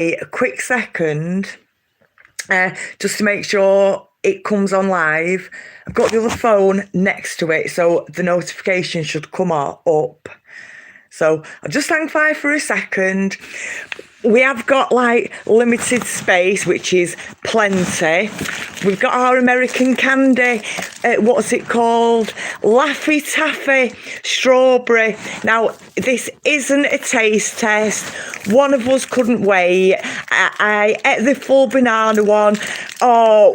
a quick second just to make sure it comes on live. I've got the other phone next to it, so the notification should come up. So I'll just hang fire for a second. We have got like limited space, which is plenty. We've got our American candy, what's it called? Laffy Taffy Strawberry. Now, this isn't a taste test. One of us couldn't wait. I ate the full banana one. I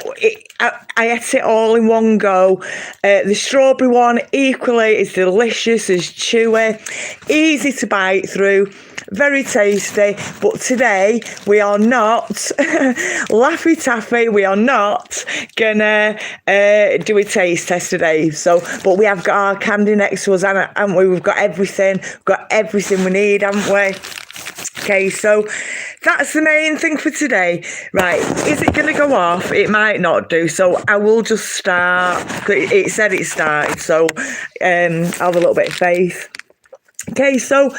ate it all in one go. The strawberry one equally is delicious, is chewy, easy to bite through, very tasty. But today we are not Laffy Taffy. We are not gonna do a taste test today. But we have got our candy next to us, haven't we? We've got everything. We've got everything we need, haven't we? Okay, so that's the main thing for today. Right, is it going to go off? It might not do, so I will just start. It said it started, so I'll have a little bit of faith. Okay, so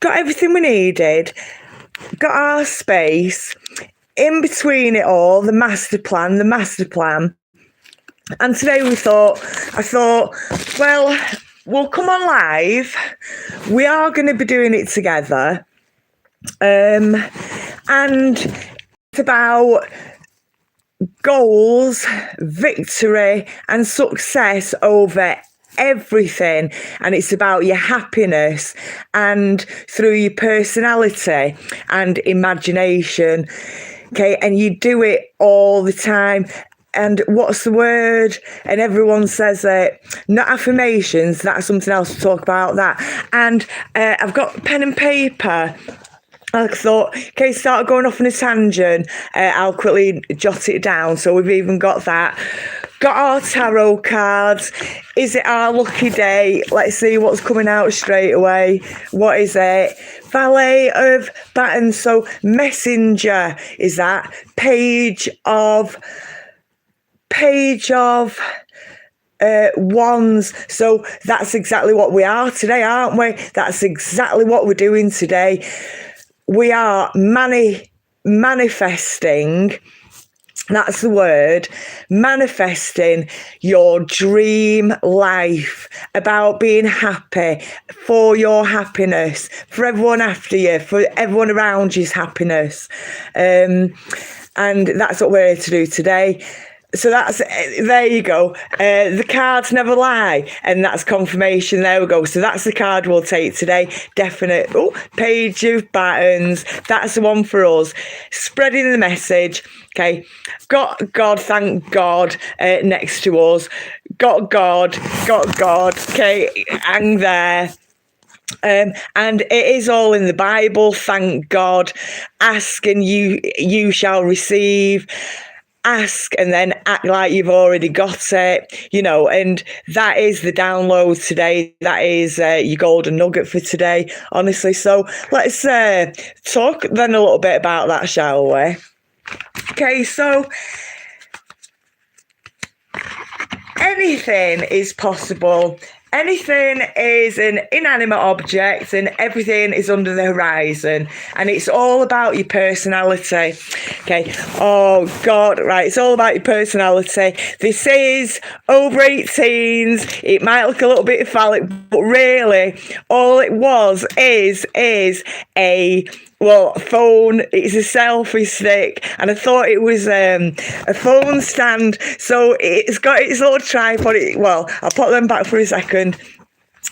got everything we needed, got our space, in between it all, the master plan. And today I thought, well, we'll come on live. We are going to be doing it together. And it's about goals, victory, and success over everything. And it's about your happiness and through your personality and imagination. Okay, and you do it all the time. And what's the word? And everyone says it. Not affirmations. That's something else to talk about. That. And I've got pen and paper. I thought, okay, start going off on a tangent. I'll quickly jot it down. So we've even got that. Got our tarot cards. Is it our lucky day? Let's see what's coming out straight away. What is it? Valet of Battens. So messenger is that. Page of wands. So that's exactly what we are today, aren't we? That's exactly what we're doing today. We are manifesting, that's the word, manifesting your dream life, about being happy, for your happiness, for everyone after you, for everyone around you's happiness. And that's what we're here to do today. So there you go. The cards never lie. And that's confirmation. There we go. So that's the card we'll take today. Definite. Oh, Page of Battens. That's the one for us. Spreading the message. Okay. Got God, thank God, next to us. Got God. Okay. Hang there. And it is all in the Bible. Thank God. Ask and you shall receive. Ask and then act like you've already got it, and that is the download today. That is your golden nugget for today, honestly. So let's talk then a little bit about that, shall we? Okay, so anything is possible. Anything is an inanimate object and everything is under the horizon. And it's all about your personality. Okay. Oh, God. Right. It's all about your personality. This is over 18s. It might look a little bit phallic, but really all it is a phone. It's a selfie stick, and I thought it was a phone stand. So it's got its little tripod. I'll put them back for a second.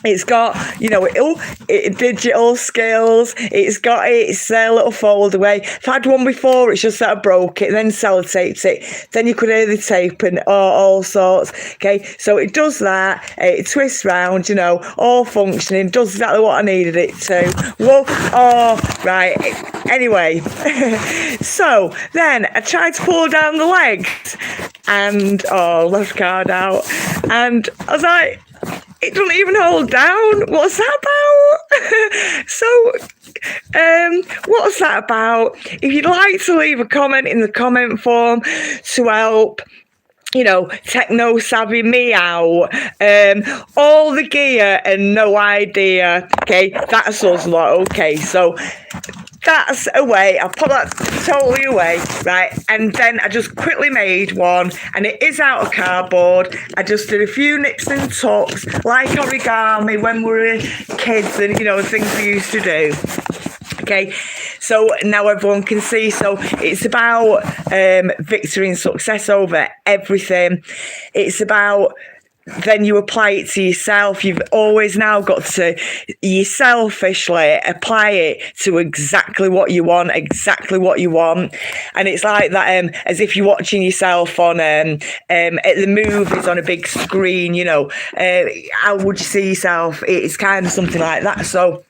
It's got, digital skills. It's got its little fold away. I've had one before, it's just that I broke it, then sellotaped it. Then you could hear the tape and all sorts. Okay, so it does that. It twists round, all functioning, does exactly what I needed it to. Whoa, right. Anyway, so then I tried to pull down the legs and, left card out. And I was like, it doesn't even hold down. What's that about? So, what's that about? If you'd like to leave a comment in the comment form to help, techno savvy me out, all the gear and no idea. Okay, that's us lot. Okay, so that's away. I'll put that totally away, right? And then I just quickly made one, and it is out of cardboard. I just did a few nips and tucks, like origami when we were kids, and things we used to do. Okay, so now everyone can see. So it's about victory and success over everything. It's about then you apply it to yourself. You've always now got to, you selfishly apply it to exactly what you want. And it's like that, as if you're watching yourself on at the movies on a big screen, how would you see yourself? It's kind of something like that. So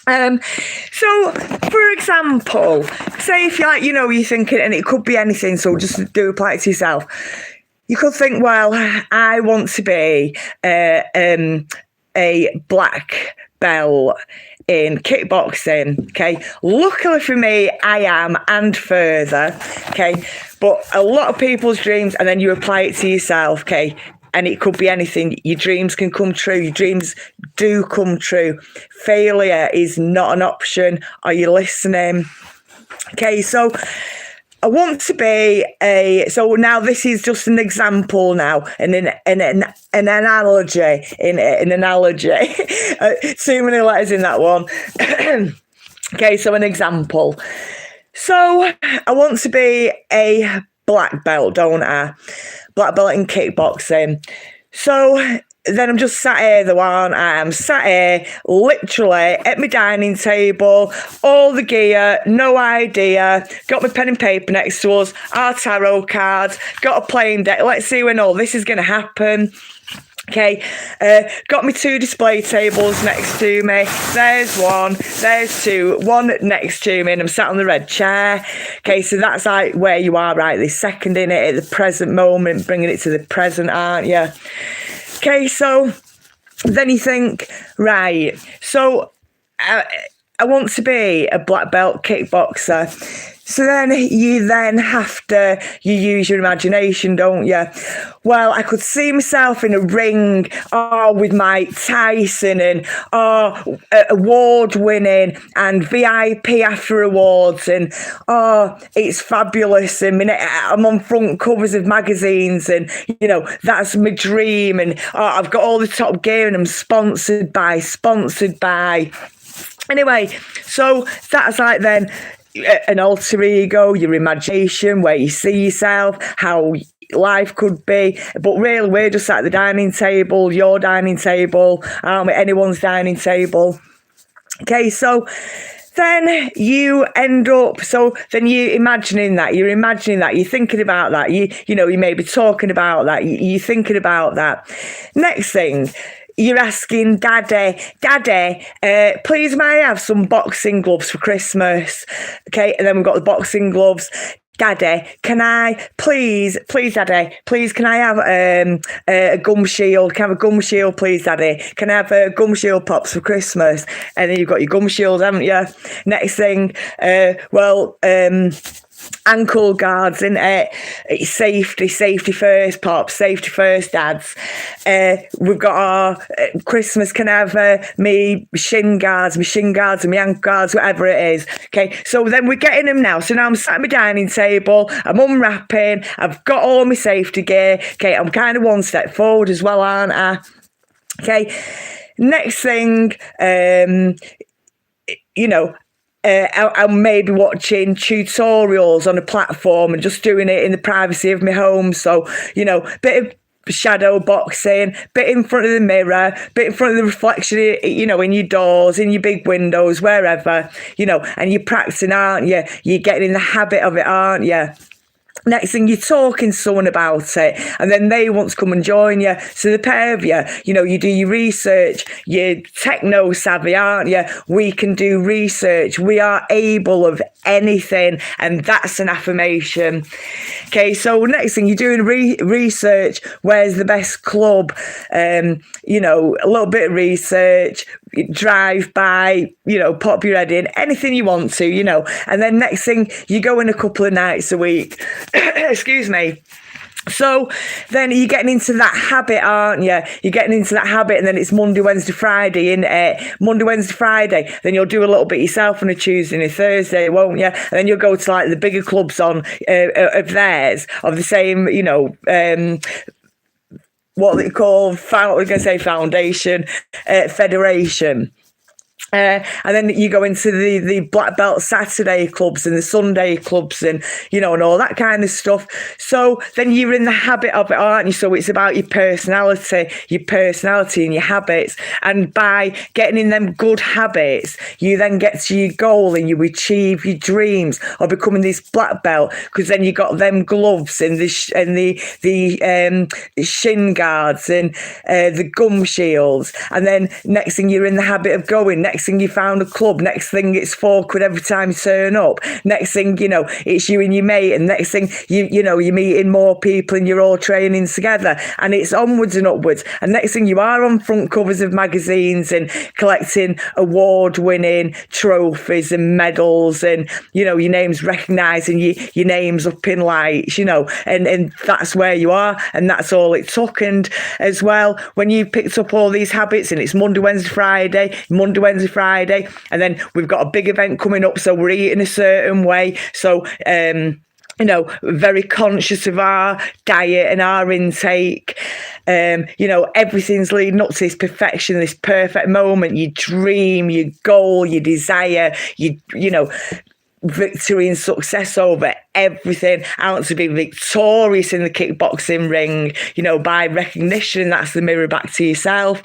for example, say if you're thinking, and it could be anything, so just do apply it to yourself. You could think, well, I want to be a black belt in kickboxing. Okay, luckily for me, I am, and further. Okay, but a lot of people's dreams, and then you apply it to yourself. Okay. And it could be anything. Your dreams can come true. Your dreams do come true. Failure is not an option. Are you listening? Okay, so I want to be so now this is just an example now, an analogy, too many letters in that one. Okay, so an example. So I want to be a black belt, don't I? Black belt in kickboxing. So then I'm just sat here, though, aren't I? I'm sat here, literally, at my dining table, all the gear, no idea, got my pen and paper next to us, our tarot cards, got a playing deck, let's see when all this is going to happen. Okay, got me 2 display tables next to me. There's one, there's 2, one next to me, and I'm sat on the red chair. Okay, so that's like where you are right this second in it, at the present moment, bringing it to the present, aren't you? Okay, so then you think, right, so I want to be a black belt kickboxer. So then you have to, you use your imagination, don't you? Well, I could see myself in a ring, with Mike Tyson, and award winning and VIP after awards, and it's fabulous. And I'm on front covers of magazines, and that's my dream. And I've got all the top gear, and I'm sponsored by. Anyway, so that's like then an alter ego, your imagination, where you see yourself, how life could be. But really, we're just at the dining table, your dining table, aren't we? Anyone's dining table. Okay, so then you end up, so then you're imagining that, you're thinking about that, you may be talking about that, you're thinking about that. Next thing, you're asking Daddy, please may I have some boxing gloves for Christmas? Okay, and then we've got the boxing gloves. Daddy, can I please, Daddy, please, can I have a gum shield? Can I have a gum shield, please, Daddy? Can I have a gum shield pops for Christmas? And then you've got your gum shield, haven't you? Next thing, ankle guards, in it. It's safety first, pops, safety first, dads. We've got our Christmas, can I have me shin guards and my ankle guards, whatever it is. Okay, so then we're getting them now. So now I'm sat at my dining table, I'm unwrapping, I've got all my safety gear. Okay, I'm kind of one step forward as well, aren't I? Okay, next thing, I'm maybe watching tutorials on a platform and just doing it in the privacy of my home. So, bit of shadow boxing, bit in front of the mirror, bit in front of the reflection, in your doors, in your big windows, wherever, and you're practicing, aren't you? You're getting in the habit of it, aren't you? Next thing, you're talking to someone about it, and then they want to come and join you. So the pair of you, you do your research. You're techno savvy, aren't you? We can do research. We are able of anything, and that's an affirmation. Okay, so next thing, you're doing research. Where's the best club? A little bit of research. Drive by, pop your head in, anything you want to, and then next thing, you go in a couple of nights a week. Excuse me. So then you're getting into that habit, aren't you? You're getting into that habit, and then it's Monday, Wednesday, Friday, isn't it? Monday, Wednesday, Friday. Then you'll do a little bit yourself on a Tuesday and a Thursday, won't you? And then you'll go to like the bigger clubs on of theirs, of the same, what they call, we're going to say foundation, federation. And then you go into the black belt Saturday clubs and the Sunday clubs and all that kind of stuff. So then you're in the habit of it, aren't you? So it's about your personality and your habits. And by getting in them good habits, you then get to your goal and you achieve your dreams of becoming this black belt, because then you got them gloves and the shin guards and the gum shields. And then next thing you're in the habit of going. Next thing you found a club. Next thing it's £4 every time you turn up. Next thing it's you and your mate. And next thing you're meeting more people and you're all training together. And it's onwards and upwards. And next thing you are on front covers of magazines and collecting award-winning trophies and medals, and your name's recognised and your name's up in lights. And that's where you are, and that's all it took. And as well, when you picked up all these habits, and it's Monday, Wednesday, Friday, and then we've got a big event coming up, so we're eating a certain way. So very conscious of our diet and our intake. Everything's leading up to this perfection, this perfect moment, your dream, your goal, your desire, victory and success over everything. I want to be victorious in the kickboxing ring, by recognition. That's the mirror back to yourself,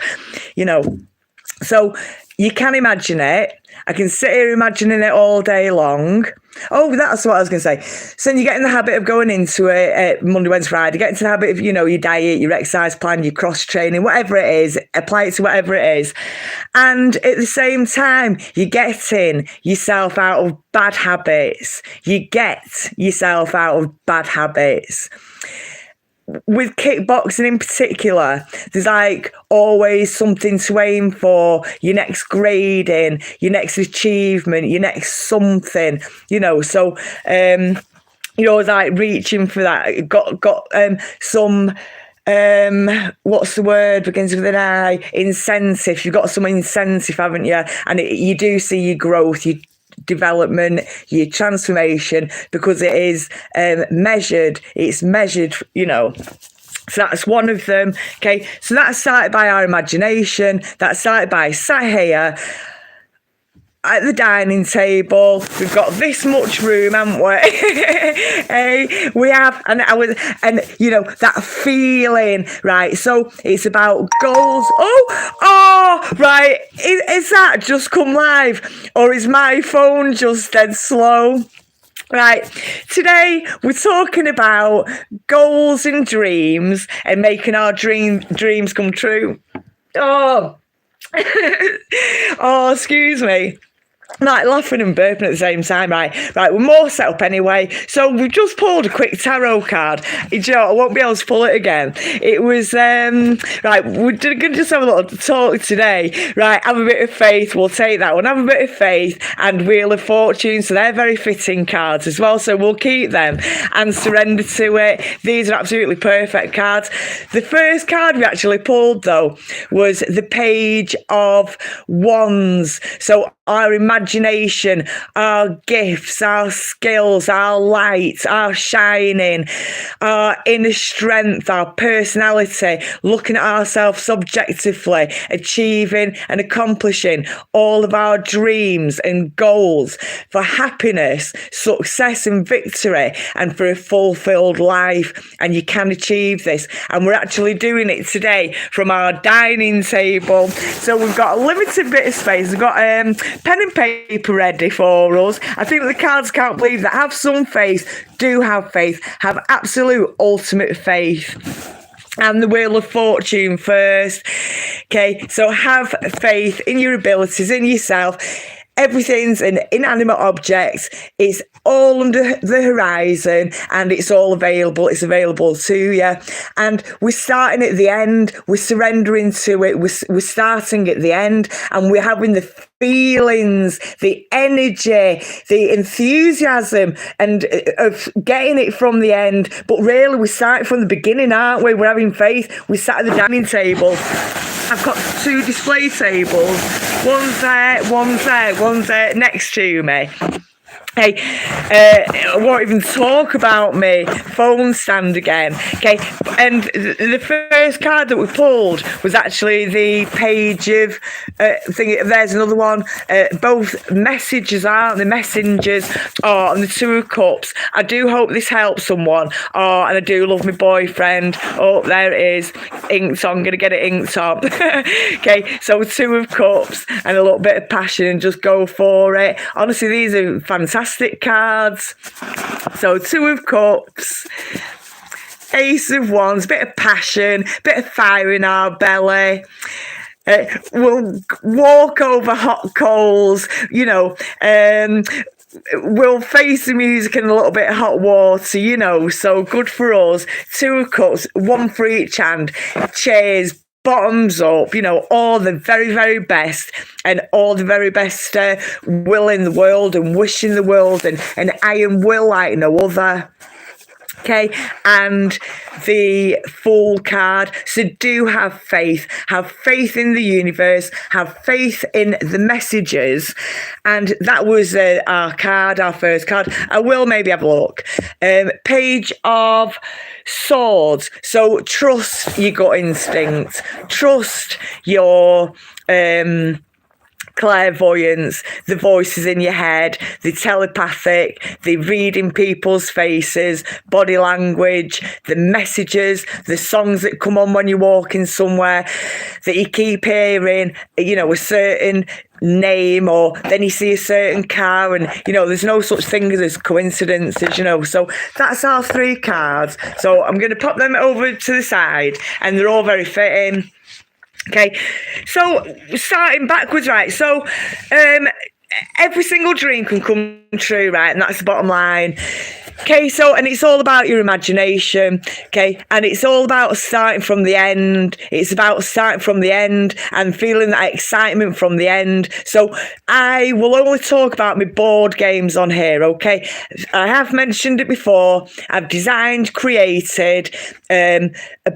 So you can imagine it. I can sit here imagining it all day long. Oh, that's what I was going to say. So you get in the habit of going into it Monday, Wednesday, Friday. Get into the habit of, your diet, your exercise plan, your cross training, whatever it is. Apply it to whatever it is. And at the same time, you're getting yourself out of bad habits. You get yourself out of bad habits. With kickboxing in particular, there's like always something to aim for, your next grading, your next achievement, your next something, so you're always like reaching for that. Got some what's the word, begins with an I, incentive. You've got some incentive, haven't you? And you do see your growth, your development, your transformation, because it is measured. It's measured, So that's one of them. Okay, so that's started by our imagination. That's started by sat here at the dining table. We've got this much room, haven't we? Hey, we have, and that feeling, right? So it's about goals. Oh, right. Is that just come live, or is my phone just dead slow? Right, today we're talking about goals and dreams and making our dreams come true. Oh, oh, excuse me. Like laughing and burping at the same time, right, we're more set up anyway. So we've just pulled a quick tarot card. I won't be able to pull it again. It was, right, we're going to just have a little talk today, right, have a bit of faith, we'll take that one, have a bit of faith, and Wheel of Fortune, so they're very fitting cards as well, so we'll keep them, and Surrender to It. These are absolutely perfect cards. The first card we actually pulled, though, was the Page of Wands. So our imagination, our gifts, our skills, our light, our shining, our inner strength, our personality, looking at ourselves subjectively, achieving and accomplishing all of our dreams and goals for happiness, success and victory, and for a fulfilled life. And you can achieve this. And we're actually doing it today from our dining table. So we've got a limited bit of space. We've got pen and paper ready for us. I think the cards can't believe that. Have some faith. Do have faith. Have absolute ultimate faith. And the Wheel of Fortune first. Okay, so have faith in your abilities, in yourself. Everything's an inanimate object. It's all under the horizon and it's all available. It's available to you. And we're starting at the end. We're surrendering to it. We're starting at the end, and we're having the feelings, the energy, the enthusiasm, and of getting it from the end. But really, we start from the beginning, aren't we? We're having faith. We sat at the dining table. I've got 2 display tables. One's there next to me. Okay, I won't even talk about me phone stand again. Okay, and the first card that we pulled was actually the page of there's another one. Both messages, aren't the messengers? Oh, and the 2 of Cups. I do hope this helps someone. Oh, and I do love my boyfriend. Oh, there it is, inked on. I'm gonna get it inked on. Okay, so 2 of Cups and a little bit of passion, and just go for it. Honestly, these are fantastic cards. So 2 of Cups, Ace of Wands, bit of passion, bit of fire in our belly. We'll walk over hot coals, we'll face the music in a little bit of hot water, so good for us. 2 of Cups, 1 for each hand. Cheers. Bottoms up, all the very, very best, and all the very best will in the world, and wish in the world, and I am will like no other. Okay, and the Fool card. So do have faith in the universe, have faith in the messages. And that was our first card. I will maybe have a look. Page of Swords. So trust your gut instinct, trust your clairvoyance, the voices in your head, the telepathic, the reading people's faces, body language, the messages, the songs that come on when you're walking somewhere that you keep hearing, a certain name, or then you see a certain car, and there's no such thing as coincidences, so that's our 3 cards. So I'm going to pop them over to the side, and they're all very fitting. Okay, so starting backwards, right? So every single dream can come true, right? And that's the bottom line. Okay, so, and it's all about your imagination, okay? And it's all about starting from the end. It's about starting from the end and feeling that excitement from the end. So I will only talk about my board games on here, okay? I have mentioned it before. I've designed, created a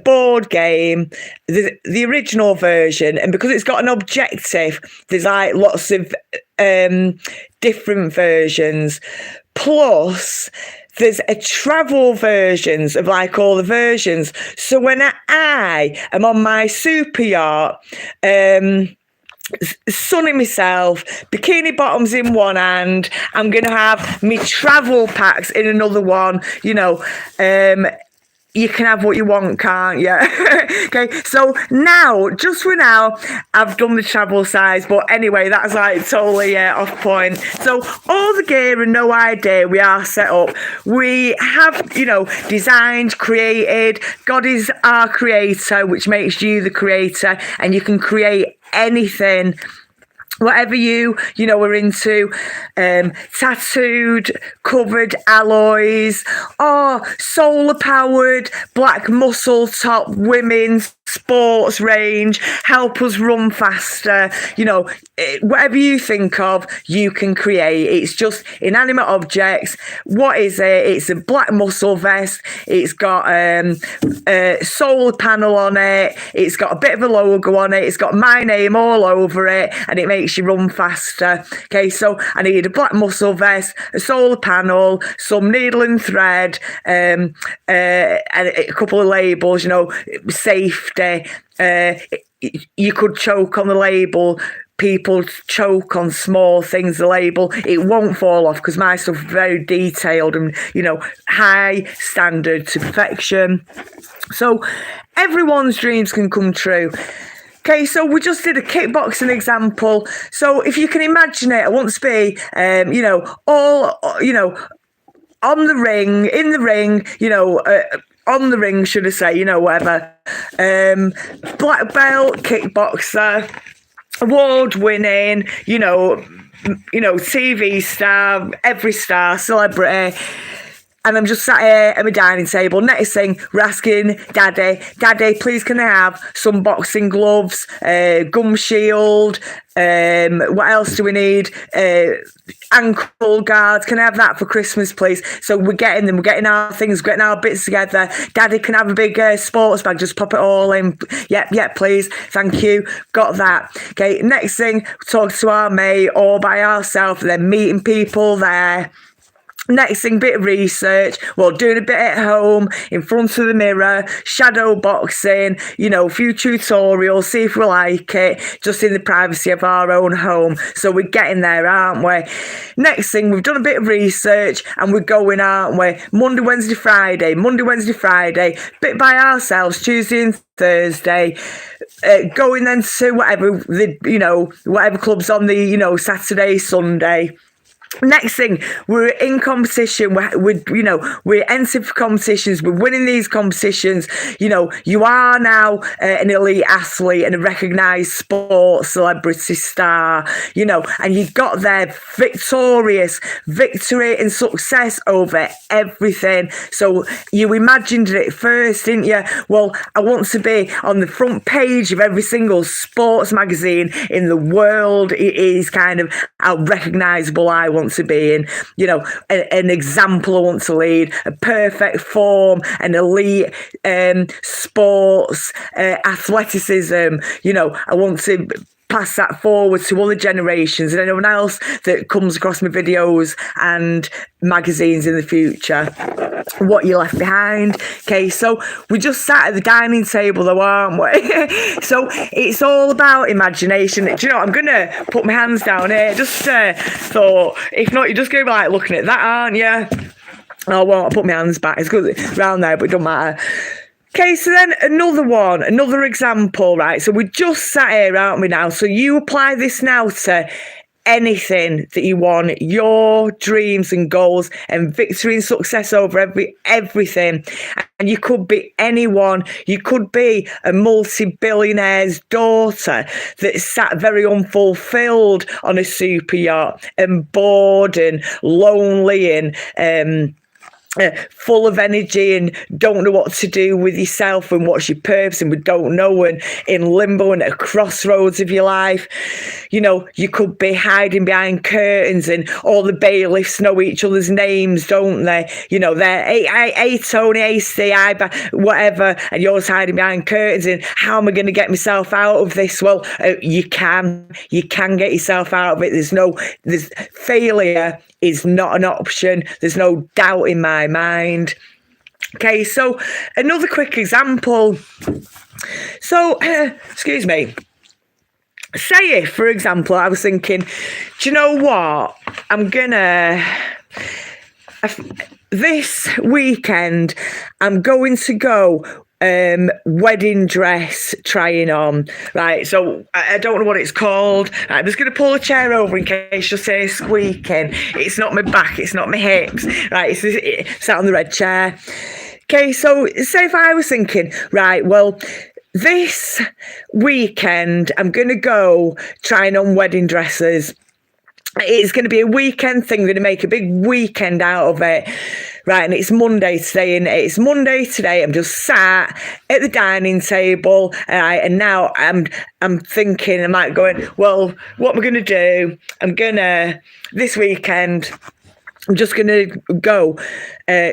board game, the original version, and because it's got an objective, there's like lots of different versions. Plus, there's a travel versions of like all the versions. So when I am on my super yacht, sunning myself, bikini bottoms in one hand, I'm going to have me travel packs in another one, you can have what you want, can't you? Okay, so now, just for now, I've done the travel size, but anyway, that's like totally off point. So all the gear and no idea, we are set up. We have, designed, created. God is our creator, which makes you the creator, and you can create anything, whatever you are into. Tattooed, covered alloys, solar powered, black muscle top women's sports range, help us run faster, whatever you think of, you can create. It's just inanimate objects. What is it? It's a black muscle vest. It's got a solar panel on it. It's got a bit of a logo on it. It's got my name all over it, and it makes you run faster. Okay, so I need a black muscle vest, a solar panel, some needle and thread, and a couple of labels, safety. You could choke on the label. People choke on small things, the label. It won't fall off because my stuff is very detailed and, high standard to perfection. So everyone's dreams can come true. Okay, so we just did a kickboxing example. So if you can imagine it, I want to be, all, on the ring, in the ring, on the ring, should I say, whatever. Black belt, kickboxer, award-winning, TV star, every star, celebrity. And I'm just sat here at my dining table. Next thing, we're asking Daddy, please can I have some boxing gloves, gum shield, what else do we need? Ankle guards. Can I have that for Christmas, please? So we're getting them. We're getting our things, getting our bits together. Daddy, can I have a big sports bag? Just pop it all in. Yep, please. Thank you. Got that. Okay, next thing, talk to our mate all by ourselves, then meeting people there. Next thing, bit of research, doing a bit at home, in front of the mirror, shadow boxing, a few tutorials, see if we like it, just in the privacy of our own home. So we're getting there, aren't we? Next thing, we've done a bit of research and we're going, aren't we? Monday, Wednesday, Friday, bit by ourselves, Tuesday and Thursday. Going then to whatever club's on the, Saturday, Sunday. Next thing, we're in competition. We're entering for competitions. We're winning these competitions. You are now an elite athlete and a recognised sports celebrity star. And you got there victorious, victory and success over everything. So you imagined it first, didn't you? Well, I want to be on the front page of every single sports magazine in the world. It is kind of how recognisable I want to be in, an example I want to lead, a perfect form, an elite sports athleticism. I want to pass that forward to other generations and anyone else that comes across my videos and magazines in the future. What you left behind. Okay, so we just sat at the dining table though, aren't we? So it's all about imagination. Do you know what? I'm gonna put my hands down here. Just thought, if not, you're just gonna be like looking at that, aren't you? Oh well, I'll put my hands back. It's good around there, but it don't matter. Okay, so then another example, right? So we just sat here, aren't we now? So you apply this now to anything that you want, your dreams and goals and victory and success over everything. And you could be anyone. You could be a multi-billionaire's daughter that sat very unfulfilled on a super yacht and bored and lonely and full of energy and don't know what to do with yourself and what's your purpose and we don't know, and in limbo and at a crossroads of your life. You could be hiding behind curtains and all the bailiffs know each other's names, don't they? They're hey Tony, hey Steve, whatever, and you're just hiding behind curtains and how am I going to get myself out of this? Well, you can get yourself out of it. There's failure is not an option. There's no doubt in my mind. Okay, so another quick example. So, excuse me. Say if, for example, I was thinking, do you know what? This weekend, I'm going to go wedding dress trying on, right? So I don't know what it's called. I'm just going to pull a chair over in case you'll say squeaking. It's not my back, it's not my hips, right? It's sat on the red chair. Okay, so say if I was thinking, right, well, this weekend I'm going to go trying on wedding dresses. It's going to be a weekend thing. We're going to make a big weekend out of it. Right, and it's Monday today, and it's Monday today. I'm just sat at the dining table, and now I'm thinking, I'm like going, well, what am I going to do? This weekend, I'm just going to go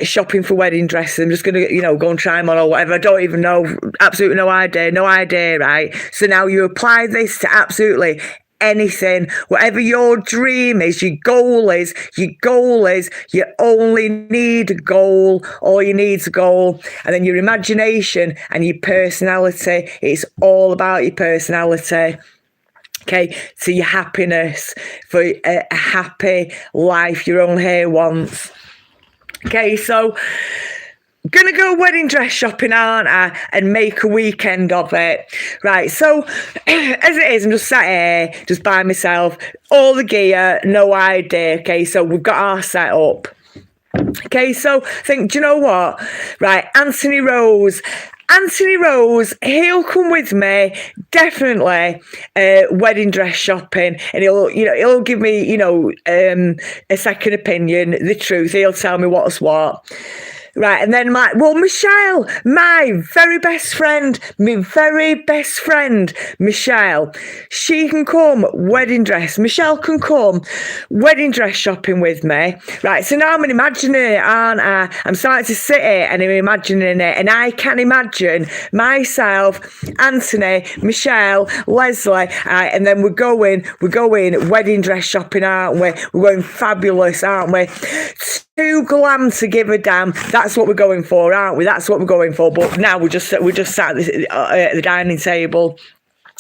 shopping for wedding dresses. I'm just going to, go and try them on or whatever. I don't even know, absolutely no idea, right? So now you apply this to absolutely anything, whatever your dream is, your goal is, you only need a goal. All you need is a goal. And then your imagination and your personality. It's all about your personality. Okay, so your happiness, for a happy life you're only here once. Okay, so gonna go wedding dress shopping, aren't I? And make a weekend of it. Right, so as it is, I'm just sat here, just by myself, all the gear, no idea. Okay, so we've got our set up. Okay, so think, do you know what? Right, Anthony Rose, Anthony Rose, he'll come with me, definitely, wedding dress shopping, and he'll give me, a second opinion, the truth. He'll tell me what's what. Right, and then Michelle, my very best friend, Michelle, she can come wedding dress. Michelle can come wedding dress shopping with me. Right, so now I'm imagining it, aren't I? I'm starting to sit here and I'm imagining it, and I can imagine myself, Anthony, Michelle, Leslie, and then we're going wedding dress shopping, aren't we? We're going fabulous, aren't we? Too glam to give a damn. That's what we're going for, aren't we? That's what we're going for. But now we're just sat at the dining table.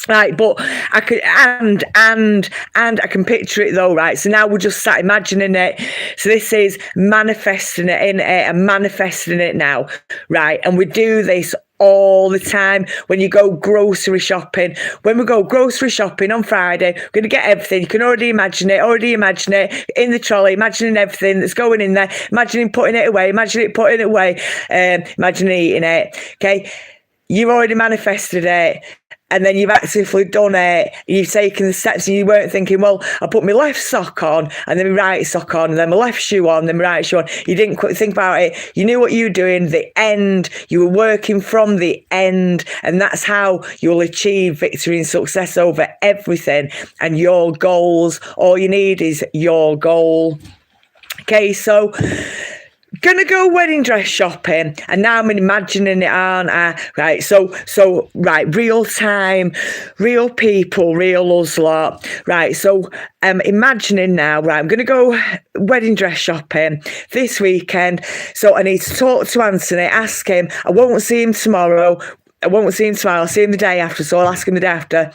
Right, but I could and I can picture it though, right? So now we're just sat imagining it. So this is manifesting it in it and manifesting it now, right? And we do this all the time when you go grocery shopping. When we go grocery shopping on Friday, we're going to get everything. You can already imagine it in the trolley, imagining everything that's going in there, imagining putting it away, imagining eating it. Okay, you've already manifested it. And then you've actively done it. You've taken the steps, and you weren't thinking, well, I put my left sock on, and then my right sock on, and then my left shoe on, and then my right shoe on. You didn't think about it. You knew what you were doing, the end. You were working from the end, and that's how you'll achieve victory and success over everything. And your goals, all you need is your goal. Okay, so gonna go wedding dress shopping, and now I'm imagining it, aren't I? Right, so right, real time, real people, real us lot. Right, so imagining now, right, I'm gonna go wedding dress shopping this weekend. So I need to talk to Anthony, ask him. I won't see him tomorrow. I'll see him the day after, so I'll ask him the day after.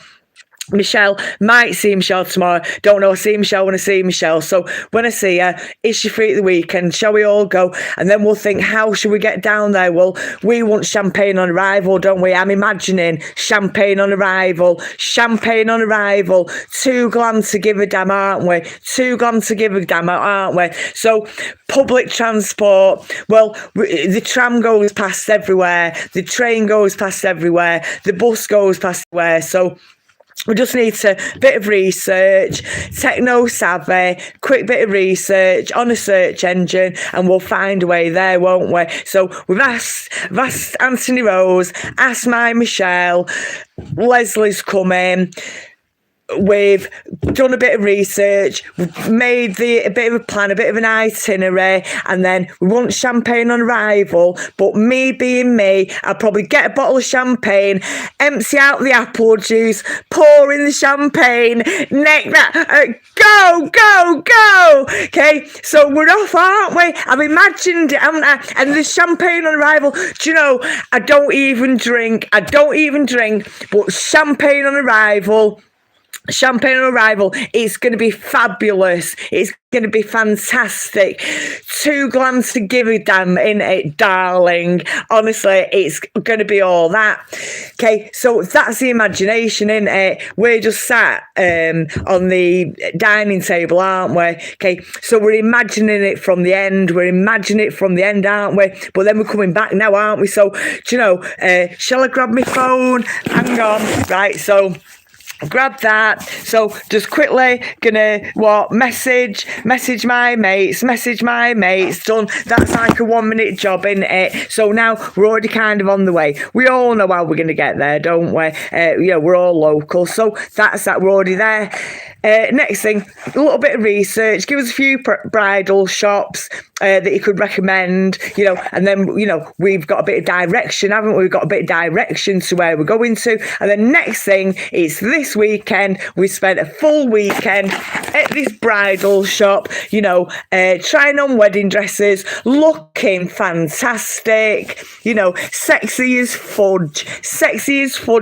Michelle, might see Michelle tomorrow. Don't know. I see Michelle when I see Michelle. So when I see her, is she free at the weekend? Shall we all go? And then we'll think, how should we get down there? Well, we want champagne on arrival, don't we? I'm imagining champagne on arrival. Too glam to give a damn, aren't we? So public transport. Well, the tram goes past everywhere. The train goes past everywhere. The bus goes past everywhere. So we just need a bit of research, techno savvy, quick bit of research on a search engine, and we'll find a way there, won't we? So we've asked Anthony Rose, asked my Michelle, Leslie's coming. We've done a bit of research, we've made a bit of a plan, a bit of an itinerary, and then we want champagne on arrival. But me being me, I'll probably get a bottle of champagne, empty out the apple juice, pour in the champagne, neck that, go! Okay, so we're off, aren't we? I've imagined it, haven't I? And the champagne on arrival. Do you know, I don't even drink, but champagne on arrival. It's going to be fabulous. It's going to be fantastic. Too glam to give a damn, in it, darling. Honestly, it's going to be all that. Okay, so that's the imagination, isn't it? We're just sat on the dining table, aren't we? Okay, so we're imagining it from the end. Aren't we? But then we're coming back now, aren't we? So, do you know, shall I grab my phone? Hang on. Right, so grab that. So just quickly gonna message my mates, done. That's like a 1 minute job, isn't it? So now we're already kind of on the way. We all know how we're gonna get there, don't we? We're all local, so that's that. We're already there. Next thing, a little bit of research. Give us a few bridal shops that you could recommend, and then, we've got a bit of direction, haven't we? We've got a bit of direction to where we're going to. And then next thing is this weekend, we spent a full weekend at this bridal shop, trying on wedding dresses, looking fantastic, sexy as fudge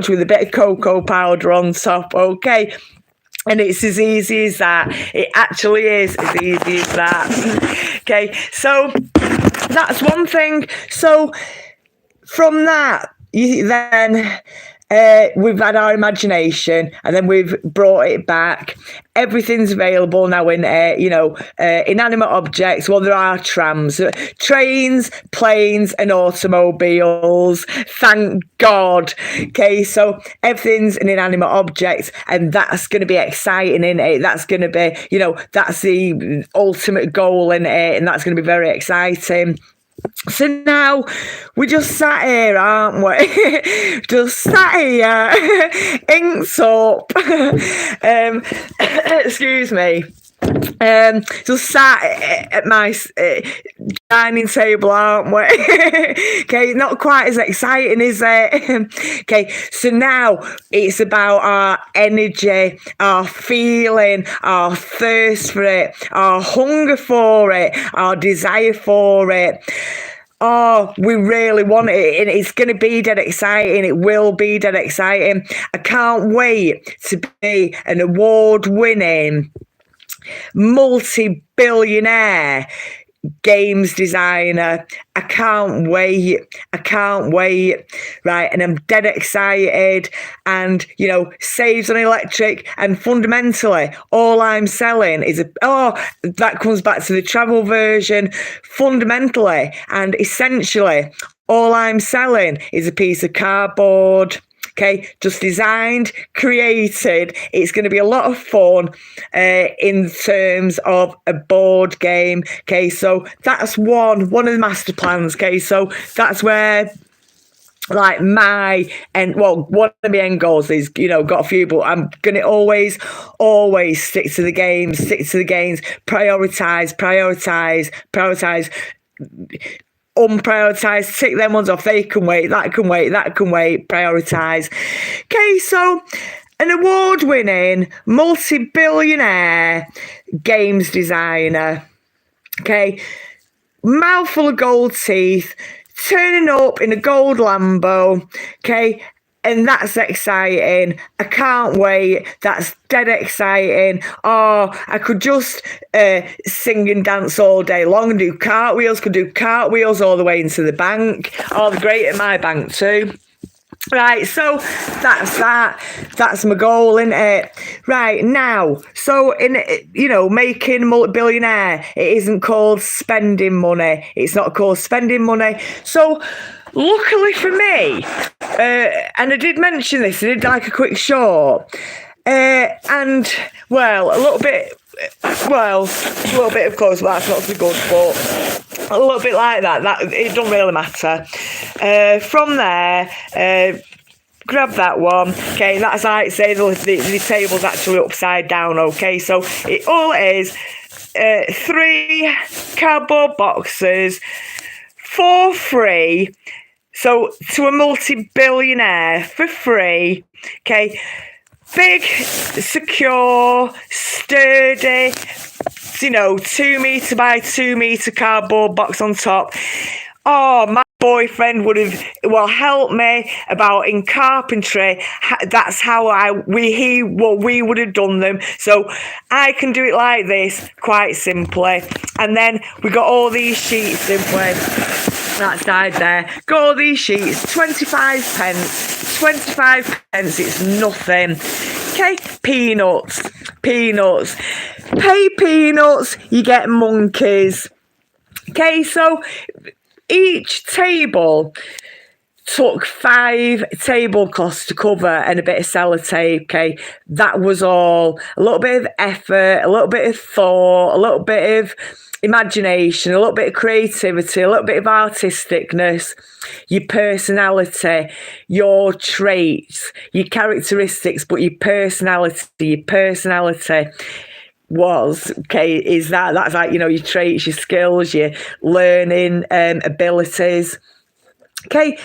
with a bit of cocoa powder on top, okay? And it's as easy as that. It actually is as easy as that. Okay, so that's one thing. So from that, you then we've had our imagination, and then we've brought it back. Everything's available now in, inanimate objects. Well, there are trams, trains, planes, and automobiles. Thank God. Okay, so everything's an inanimate object, and that's going to be exciting, isn't it? That's going to be, that's the ultimate goal, in it, and that's going to be very exciting. So now we just sat here, aren't we? Just sat here, inks up. Excuse me. Just sat at my dining table, aren't we? Okay, not quite as exciting, is it? Okay, so now it's about our energy, our feeling, our thirst for it, our hunger for it, our desire for it. Oh, we really want it, and it's going to be dead exciting. It will be dead exciting. I can't wait to be an award-winning, multi-billionaire games designer. I can't wait. Right, and I'm dead excited. And saves on electric, and fundamentally all I'm selling is that comes back to the travel version. Fundamentally and essentially all I'm selling is a piece of cardboard. Okay, just designed, created. It's going to be a lot of fun in terms of a board game. Okay, so that's one of the master plans. Okay, so that's where one of my end goals is, got a few, but I'm going to always stick to the games, prioritize, unprioritized, tick them ones off. They can wait, that can wait, prioritize. Okay, so an award-winning, multi-billionaire games designer. Okay, mouthful of gold teeth, turning up in a gold Lambo. Okay, and that's exciting. I can't wait. That's dead exciting. Oh, I could just sing and dance all day long and do cartwheels. Could do cartwheels all the way into the bank. Oh, they're great at my bank too. Right, so that's that. That's my goal, isn't it? Right, now, so in, making a multi-billionaire, it isn't called spending money. It's not called spending money. So, luckily for me, and I did mention this, I did like a quick short, and, well, a little bit, of course, that's not so good, but a little bit like that it don't really matter. From there, grab that one. Okay, that's like say the table's actually upside down. Okay, so all it is 3 cardboard boxes for free. So to a multi-billionaire for free. Okay, big, secure, sturdy, 2 metre by 2 metre cardboard box on top. Oh, my boyfriend would have helped me about in carpentry. That's how we would have done them. So I can do it like this, quite simply. And then we got all these sheets simply. That side there. Got all these sheets, 25 pence. 25 pence, it's nothing. Okay, peanuts. Pay peanuts, you get monkeys. Okay, so each table took 5 tablecloths to cover and a bit of sellotape. Okay, that was all. A little bit of effort, a little bit of thought, a little bit of imagination, a little bit of creativity, a little bit of artisticness, your personality, your traits, your characteristics, but your personality was, okay, is that's like, your traits, your skills, your learning abilities. Okay,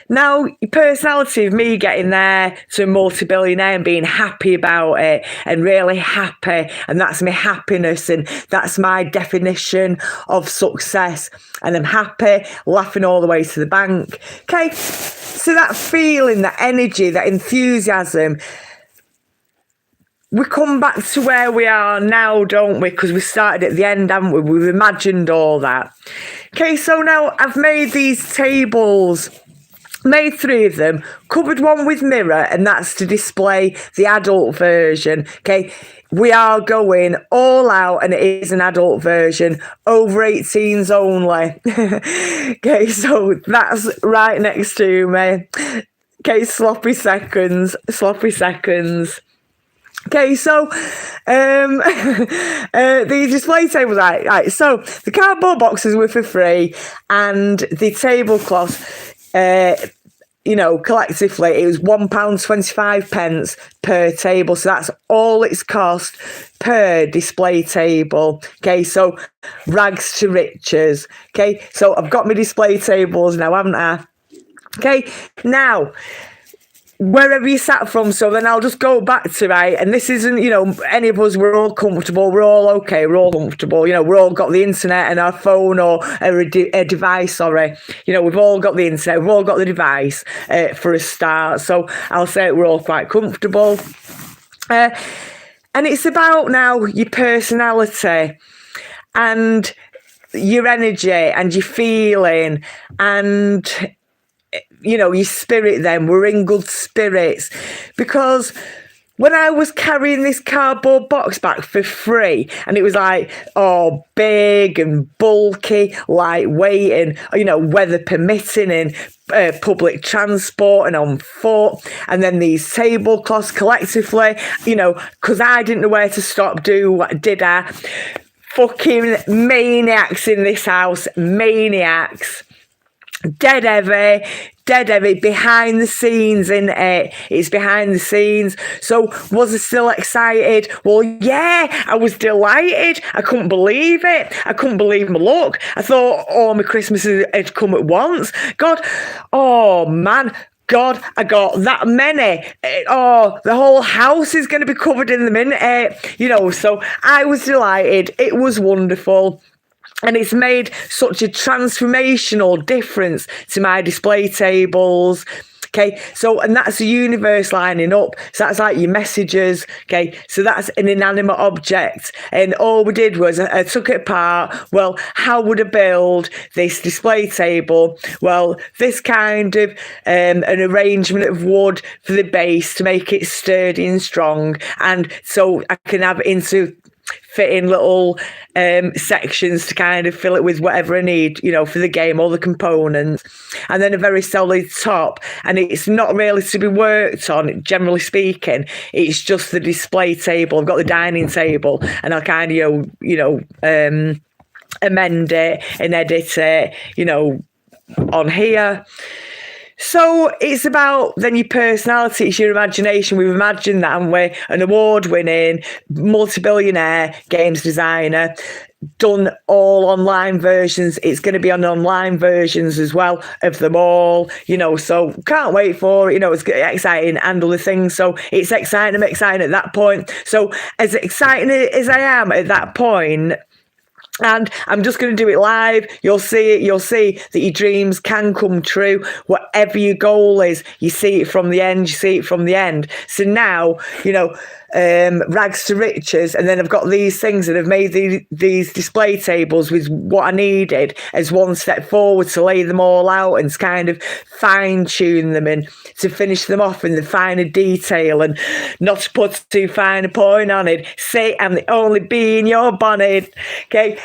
now your personality of me getting there to a multi-billionaire and being happy about it and really happy, and that's my happiness and that's my definition of success, and I'm happy, laughing all the way to the bank. Okay, so that feeling, that energy, that enthusiasm, we come back to where we are now, don't we? Because we started at the end, haven't we? We've imagined all that. Okay, so now I've made these tables Made 3 of them, covered one with mirror, and that's to display the adult version. Okay, we are going all out, and it is an adult version, over 18s only. Okay, so that's right next to me. Okay, sloppy seconds. Okay, so the display tables, right. So the cardboard boxes were for free, and the tablecloth, collectively it was £1.25 per table. So that's all it's cost per display table. Okay, so rags to riches. Okay, so I've got my display tables now, haven't I? Okay, now, wherever you sat from, so then I'll just go back to, right, and this isn't, any of us, we're all comfortable, we're all okay, we're all comfortable, we're all got the internet and our phone or a device, sorry, we've all got the internet, we've all got the device for a start, so I'll say we're all quite comfortable. And it's about now your personality and your energy and your feeling and your spirit. Then we're in good spirits, because when I was carrying this cardboard box back for free, and it was like, big and bulky, lightweight, and weather permitting, in public transport and on foot, and then these tablecloths collectively, because I didn't know where to stop. Did I? Fucking maniacs in this house, maniacs. Dead heavy, behind the scenes, in it. It's behind the scenes. So was I still excited? Well, yeah, I was delighted. I couldn't believe it. I couldn't believe my luck. I thought, my Christmas had come at once. God, man. God, I got that many. The whole house is going to be covered in them, innit? So I was delighted. It was wonderful. And it's made such a transformational difference to my display tables. Okay, so, and that's the universe lining up. So that's like your messages. Okay, so that's an inanimate object. And all we did was I took it apart. Well, how would I build this display table? Well, this kind of an arrangement of wood for the base to make it sturdy and strong. And so I can have fit in little sections to kind of fill it with whatever I need, for the game, all the components, and then a very solid top. And it's not really to be worked on, generally speaking. It's just the display table. I've got the dining table, and I'll kind of, amend it and edit it, on here. So it's about then your personality, it's your imagination. We've imagined that, haven't we? An award-winning, multi-billionaire games designer, done all online versions. It's going to be on online versions as well of them all, so can't wait for it. It's exciting and other things. So it's exciting. I'm excited at that point. So as exciting as I am at that point, and I'm just going to do it live. You'll see it. You'll see that your dreams can come true. Whatever your goal is, you see it from the end. You see it from the end. So now, rags to riches. And then I've got these things that have made these display tables with what I needed as one step forward to lay them all out and kind of fine tune them and to finish them off in the finer detail and not to put too fine a point on it. Say I'm the only bee in your bonnet. Okay.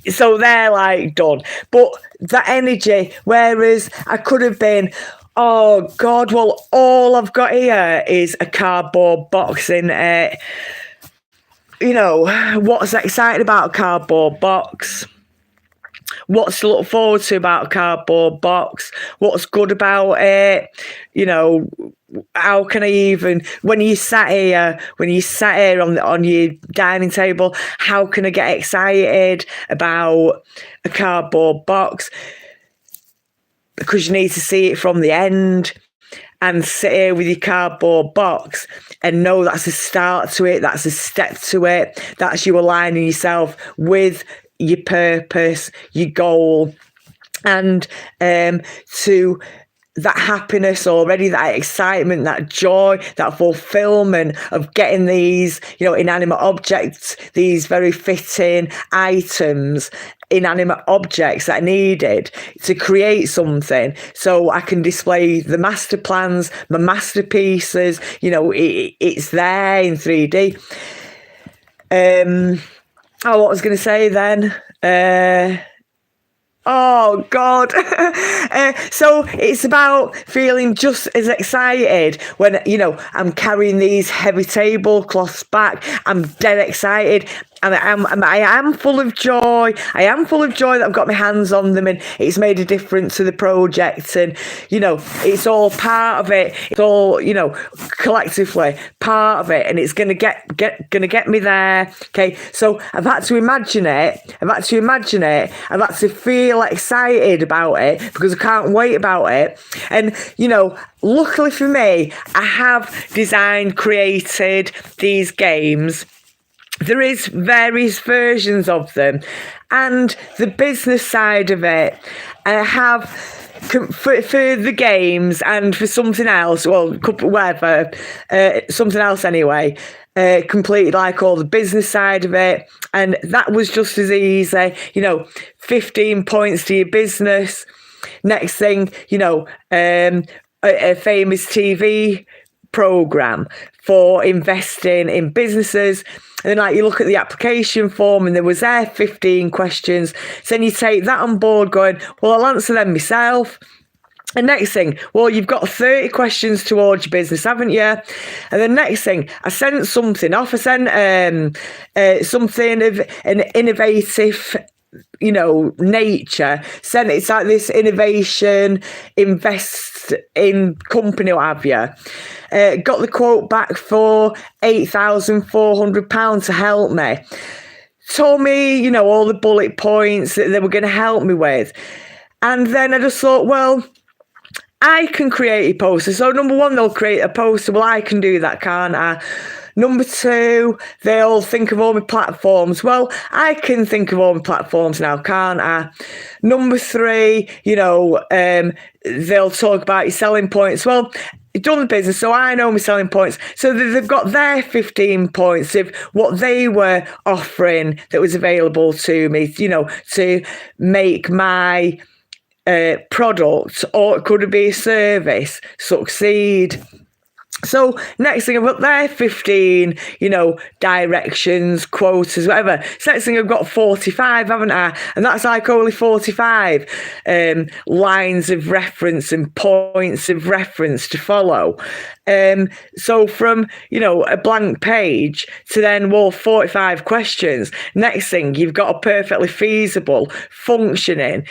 So they're like done. But that energy, whereas I could have been, oh God, well, all I've got here is a cardboard box in it. What's exciting about a cardboard box? What's to look forward to about a cardboard box? What's good about it? How can I even, when you sat here on your dining table, how can I get excited about a cardboard box? Because you need to see it from the end and sit here with your cardboard box and know that's a start to it, that's a step to it, that's you aligning yourself with your purpose, your goal, and to that happiness already, that excitement, that joy, that fulfillment of getting these, inanimate objects, these very fitting items inanimate objects that I needed to create something, so I can display the master plans, my masterpieces. It's there in 3D. What was I going to say then? Oh God. So it's about feeling just as excited when, I'm carrying these heavy tablecloths back. I'm dead excited. And I am full of joy. I am full of joy that I've got my hands on them and it's made a difference to the project. And, it's all part of it. It's all, collectively part of it. And it's going to get me there. Okay. So I've had to imagine it. I've had to feel excited about it because I can't wait about it. And, luckily for me, I have created these games. There is various versions of them, and the business side of it, I have for the games and for something else. Well, whatever, something else anyway. Completed like all the business side of it, and that was just as easy. 15 points to your business. Next thing, a famous TV program for investing in businesses. And then you look at the application form and there was 15 questions. So then you take that on board going, well, I'll answer them myself. And next thing, well, you've got 30 questions towards your business, haven't you? And the next thing, I sent something off. I sent something of an innovative nature. Sent it's like this innovation, invest in company, what have you. Got the quote back for £8,400 to help me. Told me, all the bullet points that they were going to help me with. And then I just thought, well, I can create a poster. So number one, they'll create a poster. Well, I can do that, can't I? Number two, they'll think of all my platforms. Well, I can think of all my platforms now, can't I? Number three, they'll talk about your selling points. Well, you've done the business, so I know my selling points. So they've got their 15 points of what they were offering that was available to me, to make my product, or it could be a service, succeed. So next thing I've got there 15, directions, quotas, whatever. So next thing I've got 45, haven't I? And that's like only 45 lines of reference and points of reference to follow. So from, a blank page to then, 45 questions. Next thing, you've got a perfectly feasible, functioning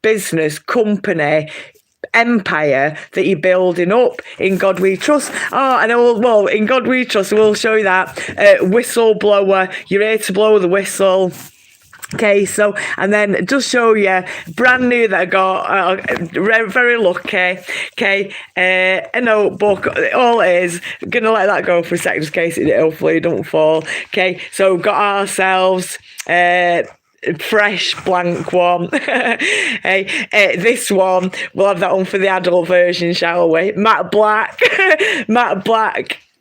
business, company, empire that you're building up. In God we trust. In God we trust, we'll show you that. Whistleblower, you're here to blow the whistle. Okay, so, and then just show you, brand new that I got, very lucky. Okay, a notebook, all it is, gonna let that go for a second, just in case it hopefully don't fall. Okay, so got ourselves, fresh blank one. Hey, this one, we'll have that one for the adult version, shall we? Matte black.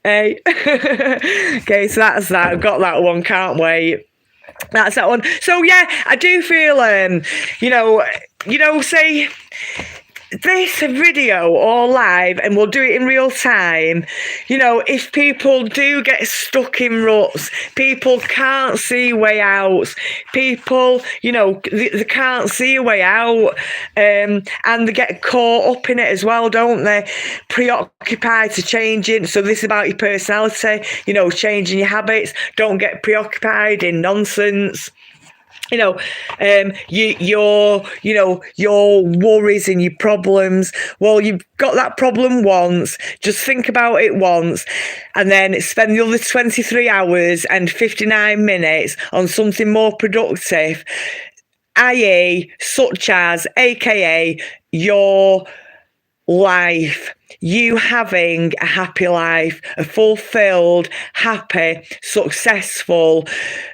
Hey. Okay, so that's that. I've got that one, can't wait. That's that one. So yeah, I do feel say this video or live, and we'll do it in real time. If people do get stuck in ruts, people can't see way out, people, they can't see a way out, and they get caught up in it as well, don't they? Preoccupied to changing. So this is about your personality, changing your habits. Don't get preoccupied in nonsense. Your worries and your problems. Well, you've got that problem once, just think about it once, and then spend the other 23 hours and 59 minutes on something more productive, i.e., such as, aka, your life. You having a happy life, a fulfilled, happy, successful,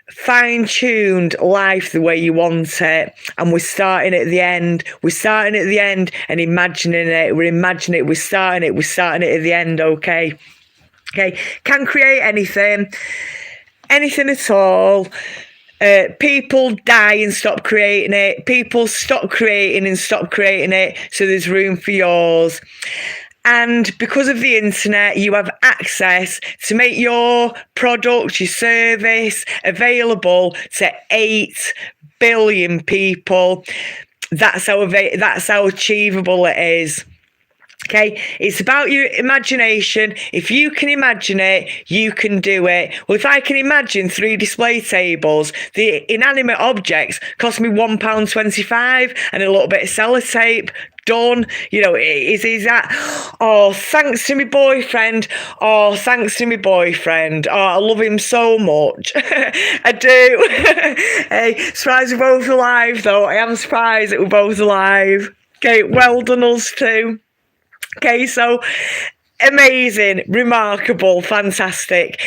fine-tuned life the way you want it. And we're starting at the end. We're starting at the end and imagining it. We're imagining it. We're starting it at the end, okay? Okay, can create anything at all. People die and stop creating it. People stop creating and stop creating it. So there's room for yours. And because of the internet, you have access to make your product, your service available to 8 billion people. That's how achievable it is. Okay, it's about your imagination. If you can imagine it, you can do it. Well, if I can imagine 3 display tables, the inanimate objects cost me £1.25 and a little bit of sellotape. Done. You know, is that? Oh, thanks to my boyfriend. Oh, thanks to my boyfriend. Oh, I love him so much. I do. Hey, surprised we're both alive, though. I am surprised that we're both alive. Okay, well done, us too. Okay, so amazing, remarkable, fantastic.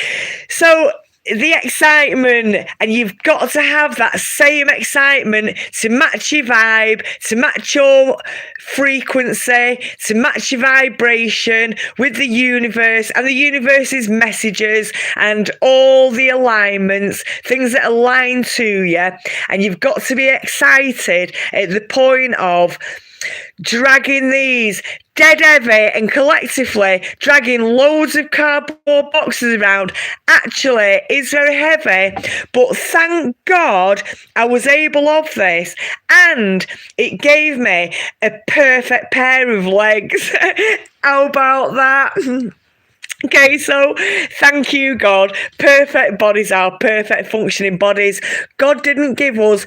So the excitement, and you've got to have that same excitement to match your vibe, to match your frequency, to match your vibration with the universe and the universe's messages and all the alignments, things that align to you. And you've got to be excited at the point of dragging these dead heavy and collectively dragging loads of cardboard boxes around. Actually, it's very heavy, but thank God I was able of this, and it gave me a perfect pair of legs. How about that? Okay, so thank you, God. Perfect bodies are perfect functioning bodies. God didn't give us